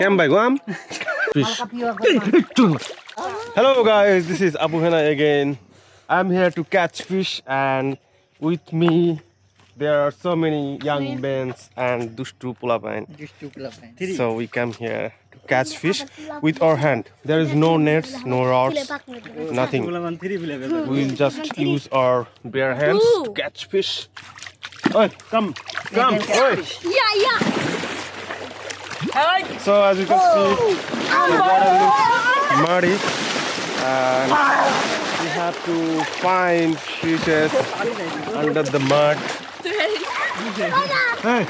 Cam by Guam. Fish. Hello guys, this is Abu Hena again. I'm here to catch fish, and with me there are so many young bands and Dushtu Pulapain. So we come here to catch fish with our hand. There is no nets, no rods, nothing. We'll just use our bare hands to catch fish. Oi, come. Oi. Yeah. So as you can see, the water looks muddy, and we have to find fishes under the mud. Hey,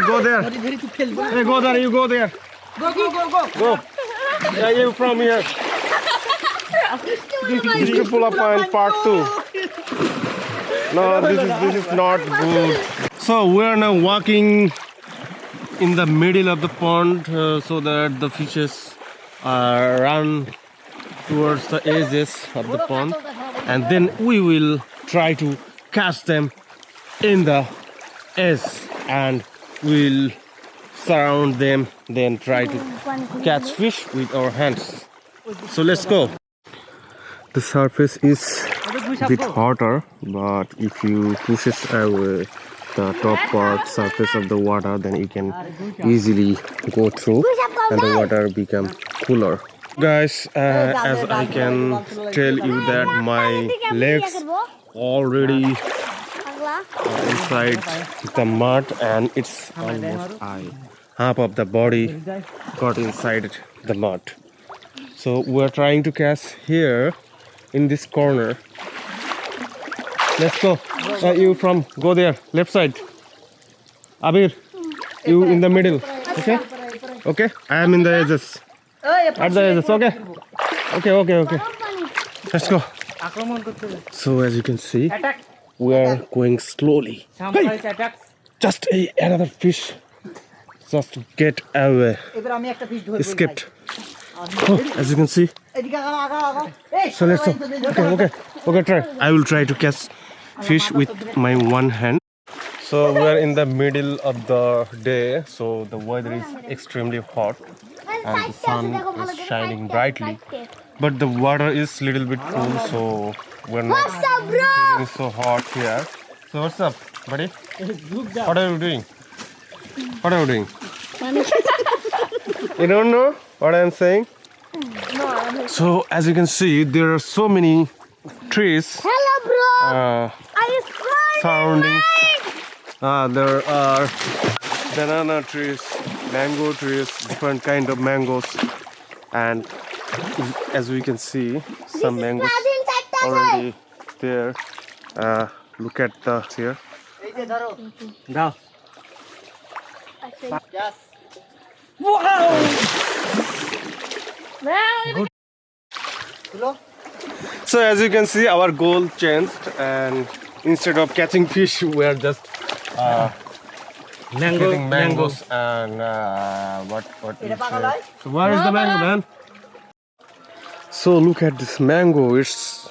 go there. Hey, go there. You go there. Go. Yeah, you from here. This is pull up on part 2. No, this is not good. So we are now walking in the middle of the pond so that the fishes run towards the edges of the pond, and then we will try to catch them in the edge, and we'll surround them, then try to catch fish with our hands. So let's go. The surface is a bit hotter, but if you push it away the top part surface of the water, then you can easily go through and the water become cooler. Guys, as I can tell you that my legs already inside the mud, and it's almost half of the body got inside the mud. So we're trying to catch here in this corner. Let's go. You go there, left side. Abir, you in the middle. Okay. I am in the edges. At the edges. Okay. Let's go. So as you can see, we are going slowly. Hey, just another fish. Just get away. Escaped. Oh, as you can see. So let's go. Okay, try. I will try to catch fish with my one hand. So we are in the middle of the day, so the weather is extremely hot and the sun is shining brightly, but the water is little bit cool, so we're not feeling so hot here. So what's up, buddy? What are you doing? You don't know what I'm saying? So as you can see, there are so many trees. Hello, bro. Surrounding. There are banana trees, mango trees, different kind of mangoes, and as we can see, some mangoes already there. Look at the here. So as you can see, our goal changed, and instead of catching fish, we are just getting mangoes and what is it? So where is the mango, man? So look at this mango. It's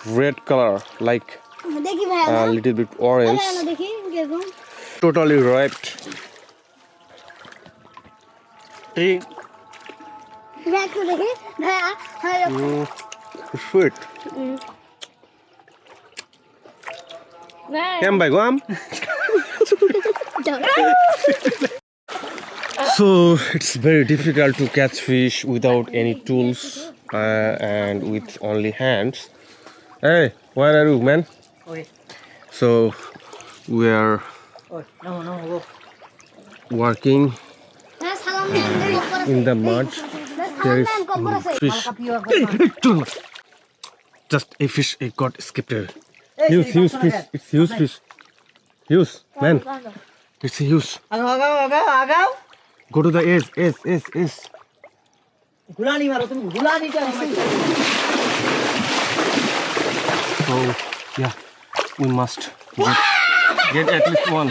red color, like a little bit orange. Totally ripe. It's sweet. Cam by Guam. So it's very difficult to catch fish without any tools and with only hands. Hey, where are you, man? So we are working in the mud. There is fish. Just a fish got escaped. Huge fish. It's huge fish. Huge, man. It's huge. Go to the edge. So yeah, we must get at least one.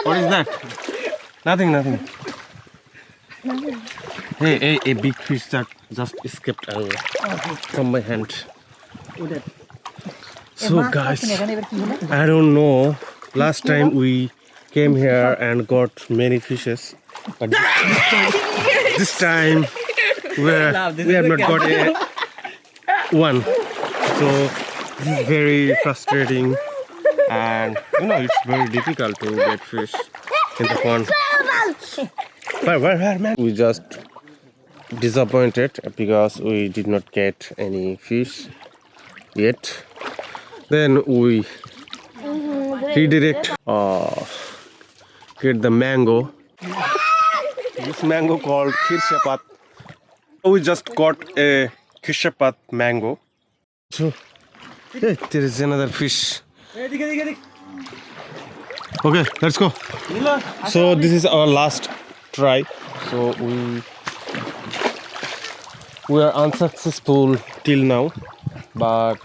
What is that? Nothing. Hey, a big fish that just escaped away from my hand. So guys, I don't know, last time we came here and got many fishes, But this time we have not got one. So this is very frustrating, and it's very difficult to get fish in the pond. Where, man? We just disappointed because we did not get any fish yet. Then we redirect get the mango. This mango called Kirshapat. We just got a Kirshapat mango. So hey, there is another fish. Okay, let's go. So this is our last try. So we are unsuccessful till now, but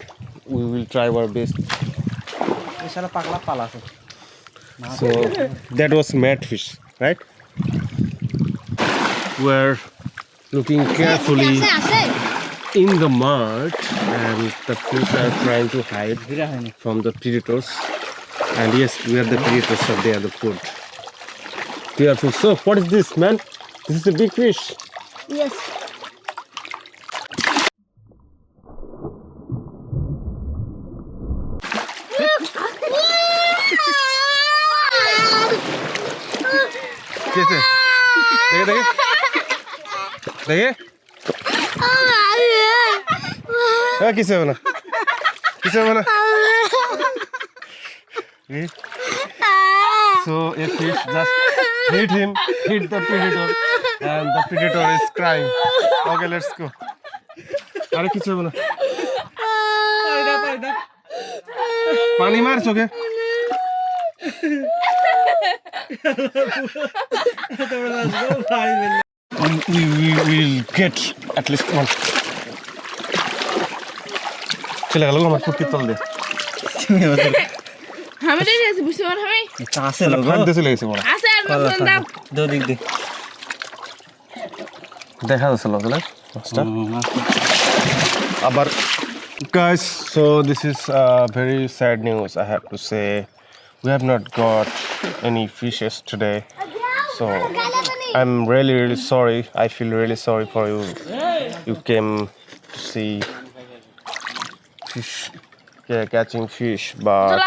we will try our best. So that was mad fish, right? We're looking carefully in the mud, and the fish are trying to hide from the predators. And yes, we are the predators, so they are the food. Careful. So what is this, man? This is a big fish. Yes. कैसे देखे देखे किसे बना So a fish just hit the predator, and the predator is crying. Okay, let's go. अरे किसे बना पानी मार चुके we will get at least one. चले गलो हमारे कुत्ते तल दे हमें ले जैसे बुशोर हमें आसे लोगो फाड़ दे से लेके से बोला आसे यार मैं बंदा दो दिख दे देखा दो चलो चले But guys, so this is very sad news. I have to say, we have not got any fishes today. So I'm really sorry. I feel really sorry for you. You came to see fish, catching fish, but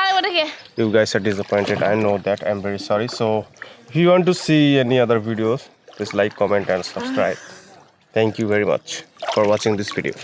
you guys are disappointed. I know that. I'm very sorry. So if you want to see any other videos, please like, comment, and subscribe. Thank you very much for watching this video.